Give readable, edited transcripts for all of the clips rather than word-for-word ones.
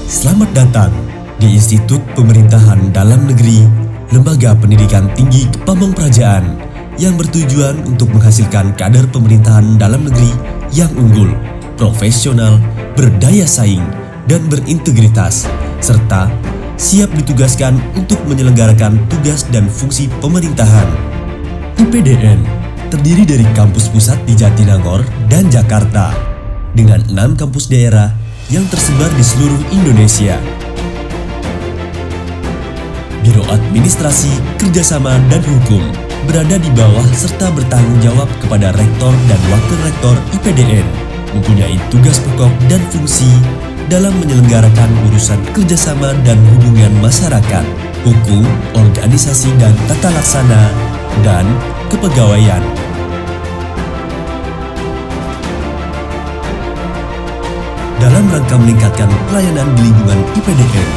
Selamat datang di Institut Pemerintahan Dalam Negeri, Lembaga Pendidikan Tinggi Kepamongprajaan yang bertujuan untuk menghasilkan kader pemerintahan dalam negeri yang unggul, profesional, berdaya saing, dan berintegritas, serta siap ditugaskan untuk menyelenggarakan tugas dan fungsi pemerintahan. IPDN terdiri dari kampus pusat di Jatinangor dan Jakarta, dengan 6 kampus daerah yang tersebar di seluruh Indonesia. Biro Administrasi, Kerjasama, dan Hukum berada di bawah serta bertanggung jawab kepada Rektor dan Wakil Rektor IPDN, mempunyai tugas pokok dan fungsi dalam menyelenggarakan urusan kerjasama dan hubungan masyarakat, hukum, organisasi dan tata laksana, dan kepegawaian. Dalam rangka meningkatkan pelayanan di lingkungan IPDN,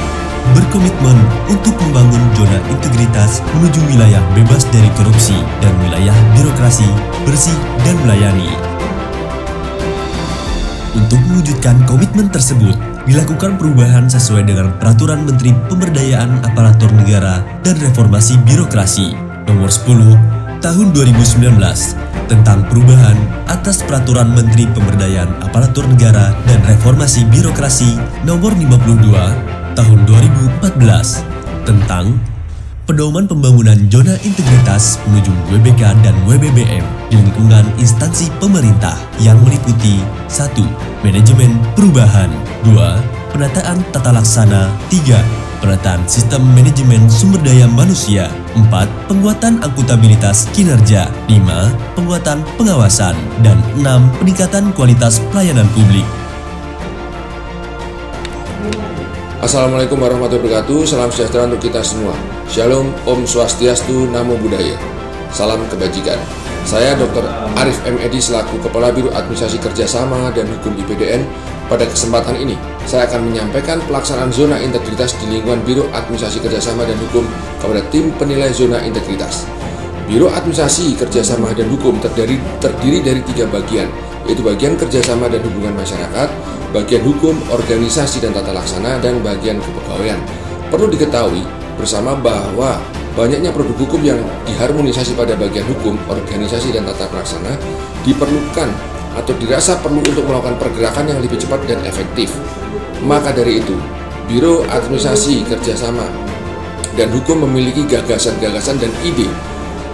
berkomitmen untuk membangun zona integritas menuju wilayah bebas dari korupsi dan wilayah birokrasi bersih dan melayani. Untuk mewujudkan komitmen tersebut, dilakukan perubahan sesuai dengan Peraturan Menteri Pemberdayaan Aparatur Negara dan Reformasi Birokrasi Nomor 10 Tahun 2019 tentang perubahan atas Peraturan Menteri Pemberdayaan Aparatur Negara dan Reformasi Birokrasi Nomor 52 Tahun 2014 tentang pedoman pembangunan zona integritas menuju WBK dan WBBM di lingkungan instansi pemerintah yang meliputi 1. Manajemen perubahan, 2. Penataan tata laksana, 3. Penataan sistem manajemen sumber daya manusia, 4. Penguatan akuntabilitas kinerja, 5. Penguatan pengawasan, dan 6. Peningkatan kualitas pelayanan publik. Assalamualaikum warahmatullahi wabarakatuh. Salam sejahtera untuk kita semua. Shalom, Om Swastiastu, Namo Buddhaya. Salam kebajikan. Saya Dr. Arif M. Edi selaku Kepala Biro Administrasi Kerjasama dan Hukum IPDN. Pada kesempatan ini, saya akan menyampaikan pelaksanaan zona integritas di lingkungan Biro Administrasi Kerjasama dan Hukum kepada tim penilai zona integritas. Biro Administrasi Kerjasama dan Hukum terdiri dari 3 bagian, yaitu bagian kerjasama dan hubungan masyarakat, bagian hukum, organisasi dan tata laksana, dan bagian kepegawaian. Perlu diketahui bersama bahwa banyaknya produk hukum yang diharmonisasi pada bagian hukum, organisasi, dan tata laksana diperlukan atau dirasa perlu untuk melakukan pergerakan yang lebih cepat dan efektif. Maka dari itu, Biro Administrasi Kerjasama dan Hukum memiliki gagasan-gagasan dan ide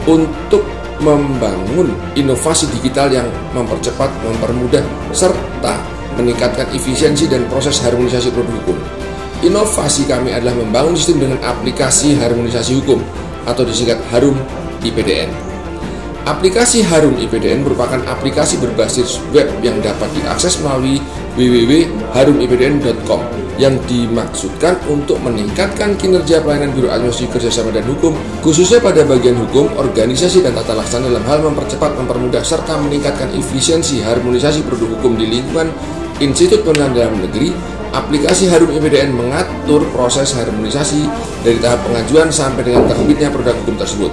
untuk membangun inovasi digital yang mempercepat, mempermudah, serta meningkatkan efisiensi dan proses harmonisasi produk hukum. Inovasi kami adalah membangun sistem dengan aplikasi harmonisasi hukum atau disingkat Harum IPDN. Aplikasi Harum IPDN merupakan aplikasi berbasis web yang dapat diakses melalui www.harumipdn.com yang dimaksudkan untuk meningkatkan kinerja pelayanan Biro Administrasi Kerjasama dan Hukum, khususnya pada bagian hukum, organisasi, dan tata laksana dalam hal mempercepat, mempermudah, serta meningkatkan efisiensi harmonisasi produk hukum di lingkungan Institut Pemerintahan Dalam Negeri. Aplikasi Harum IPDN mengatur proses harmonisasi dari tahap pengajuan sampai dengan terbitnya produk hukum tersebut.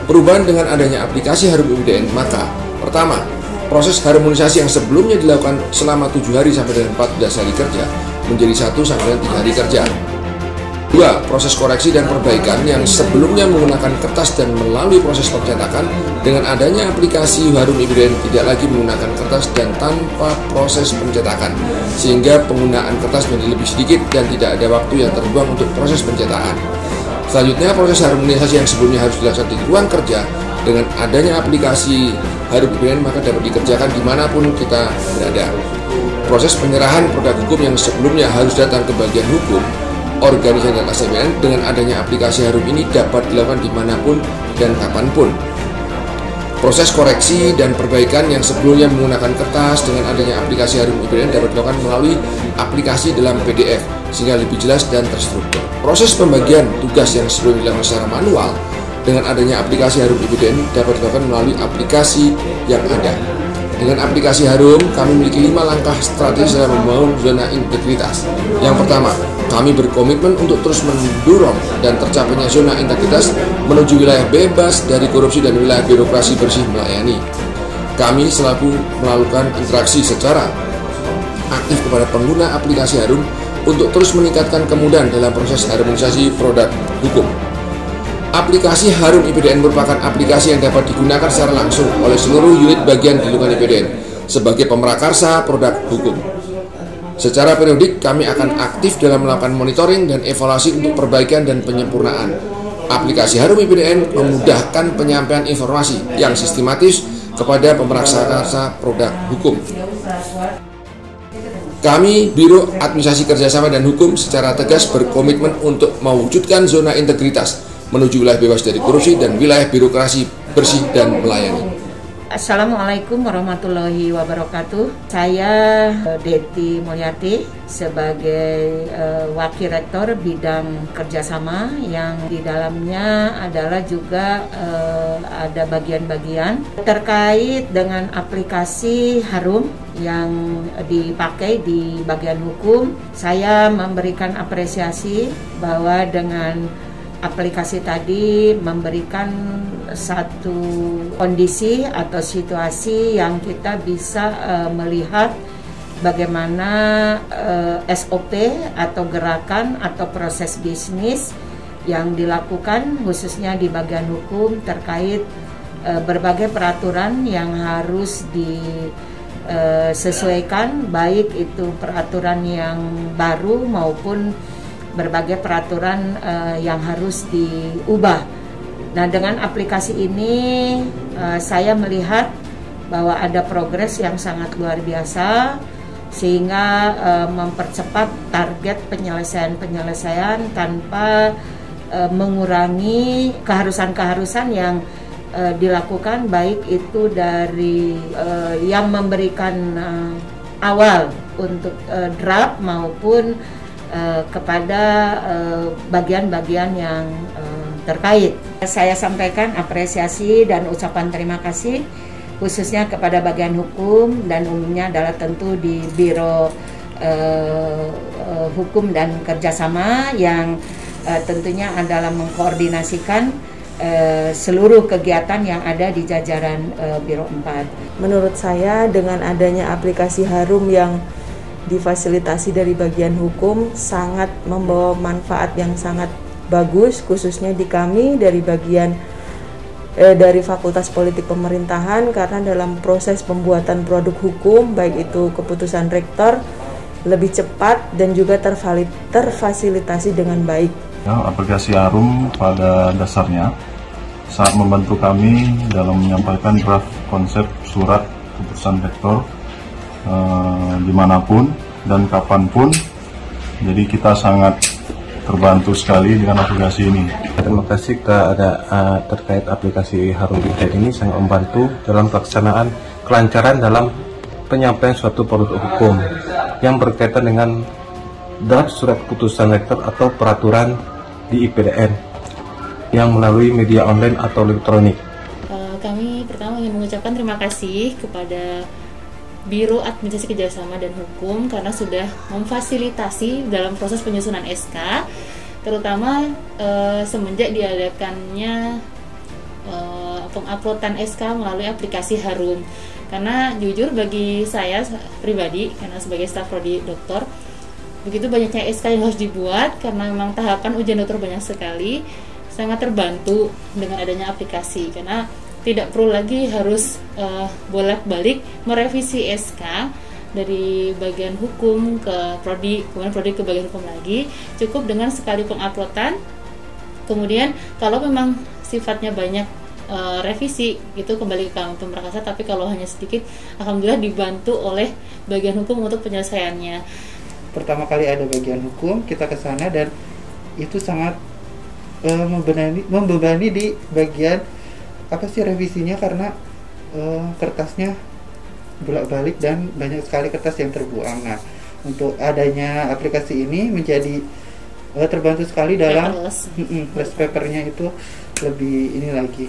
Perubahan dengan adanya aplikasi Harum IPDN, maka pertama, proses harmonisasi yang sebelumnya dilakukan selama 7 hari sampai dengan 14 hari kerja menjadi 1 sampai dengan 3 hari kerja. 2. Proses koreksi dan perbaikan yang sebelumnya menggunakan kertas dan melalui proses pencetakan, dengan adanya aplikasi Harum IPDN tidak lagi menggunakan kertas dan tanpa proses pencetakan, sehingga penggunaan kertas menjadi lebih sedikit dan tidak ada waktu yang terbuang untuk proses pencetakan. Selanjutnya, proses harmonisasi yang sebelumnya harus dilaksanakan di ruang kerja, dengan adanya aplikasi Harum IPDN maka dapat dikerjakan dimanapun kita berada. Proses penyerahan produk hukum yang sebelumnya harus datang ke bagian hukum, organisasi dan ASN, dengan adanya aplikasi Harum ini dapat dilakukan dimanapun dan kapanpun. Proses koreksi dan perbaikan yang sebelumnya menggunakan kertas, dengan adanya aplikasi Harum IPDN dapat dilakukan melalui aplikasi dalam PDF sehingga lebih jelas dan terstruktur. Proses pembagian tugas yang sebelumnya dilakukan secara manual, dengan adanya aplikasi Harum IPDN dapat dilakukan melalui aplikasi yang ada. Dengan aplikasi Harum, kami memiliki 5 langkah strategis dalam membangun zona integritas. Yang pertama, kami berkomitmen untuk terus mendorong dan tercapainya zona integritas menuju wilayah bebas dari korupsi dan wilayah birokrasi bersih melayani. Kami selalu melakukan interaksi secara aktif kepada pengguna aplikasi Harum untuk terus meningkatkan kemudahan dalam proses harmonisasi produk hukum. Aplikasi Harum IPDN merupakan aplikasi yang dapat digunakan secara langsung oleh seluruh unit bagian di lingkungan IPDN sebagai pemrakarsa produk hukum. Secara periodik, kami akan aktif dalam melakukan monitoring dan evaluasi untuk perbaikan dan penyempurnaan. Aplikasi Harum IPDN memudahkan penyampaian informasi yang sistematis kepada pemrakarsa produk hukum. Kami, Biro Administrasi Kerjasama dan Hukum, secara tegas berkomitmen untuk mewujudkan zona integritas menuju wilayah bebas dari korupsi dan wilayah birokrasi bersih dan melayani. Assalamualaikum warahmatullahi wabarakatuh. Saya Deti Mulyati sebagai Wakil Rektor Bidang Kerjasama yang di dalamnya adalah juga ada bagian-bagian terkait dengan aplikasi Harum yang dipakai di bagian hukum. Saya memberikan apresiasi bahwa dengan aplikasi tadi memberikan satu kondisi atau situasi yang kita bisa melihat bagaimana SOP atau gerakan atau proses bisnis yang dilakukan khususnya di bagian hukum terkait berbagai peraturan yang harus disesuaikan, baik itu peraturan yang baru maupun berbagai peraturan yang harus diubah. Nah, dengan aplikasi ini saya melihat bahwa ada progres yang sangat luar biasa sehingga mempercepat target penyelesaian tanpa mengurangi keharusan-keharusan yang dilakukan, baik itu dari yang memberikan awal untuk draft maupun kepada bagian-bagian yang terkait. Saya sampaikan apresiasi dan ucapan terima kasih khususnya kepada bagian hukum dan umumnya adalah tentu di Biro Hukum dan Kerjasama yang tentunya adalah mengkoordinasikan seluruh kegiatan yang ada di jajaran Biro 4. Menurut saya dengan adanya aplikasi Harum yang difasilitasi dari bagian hukum sangat membawa manfaat yang sangat bagus, khususnya di kami dari bagian dari Fakultas Politik Pemerintahan, karena dalam proses pembuatan produk hukum baik itu keputusan rektor lebih cepat dan juga terfasilitasi dengan baik. Ya, aplikasi Harum pada dasarnya sangat membantu kami dalam menyampaikan draft konsep surat keputusan rektor dimanapun dan kapanpun. Jadi kita sangat terbantu sekali dengan aplikasi ini. Terima kasih terkait aplikasi Harum IPDN ini sangat membantu dalam pelaksanaan kelancaran dalam penyampaian suatu produk hukum yang berkaitan dengan draft surat keputusan rektor atau peraturan di IPDN yang melalui media online atau elektronik. Kami pertama ingin mengucapkan terima kasih kepada Biro Administrasi Kerjasama dan Hukum karena sudah memfasilitasi dalam proses penyusunan SK, terutama semenjak diadakannya penguploadan SK melalui aplikasi Harum. Karena jujur bagi saya pribadi, karena sebagai staf prodi doktor, begitu banyaknya SK yang harus dibuat karena memang tahapan ujian dokter banyak sekali, sangat terbantu dengan adanya aplikasi karena tidak perlu lagi harus bolak-balik merevisi SK dari bagian hukum ke prodi, kemudian prodi ke bagian hukum lagi. Cukup dengan sekali penguploadan. Kemudian kalau memang sifatnya banyak revisi, itu kembali ke kami pemrakarsa. Tapi kalau hanya sedikit, alhamdulillah dibantu oleh bagian hukum untuk penyelesaiannya. Pertama kali ada bagian hukum, kita ke sana dan itu sangat membebani di bagian revisinya karena kertasnya bolak-balik dan banyak sekali kertas yang terbuang. Nah, untuk adanya aplikasi ini menjadi terbantu sekali dalam paperless papernya itu lebih ini lagi.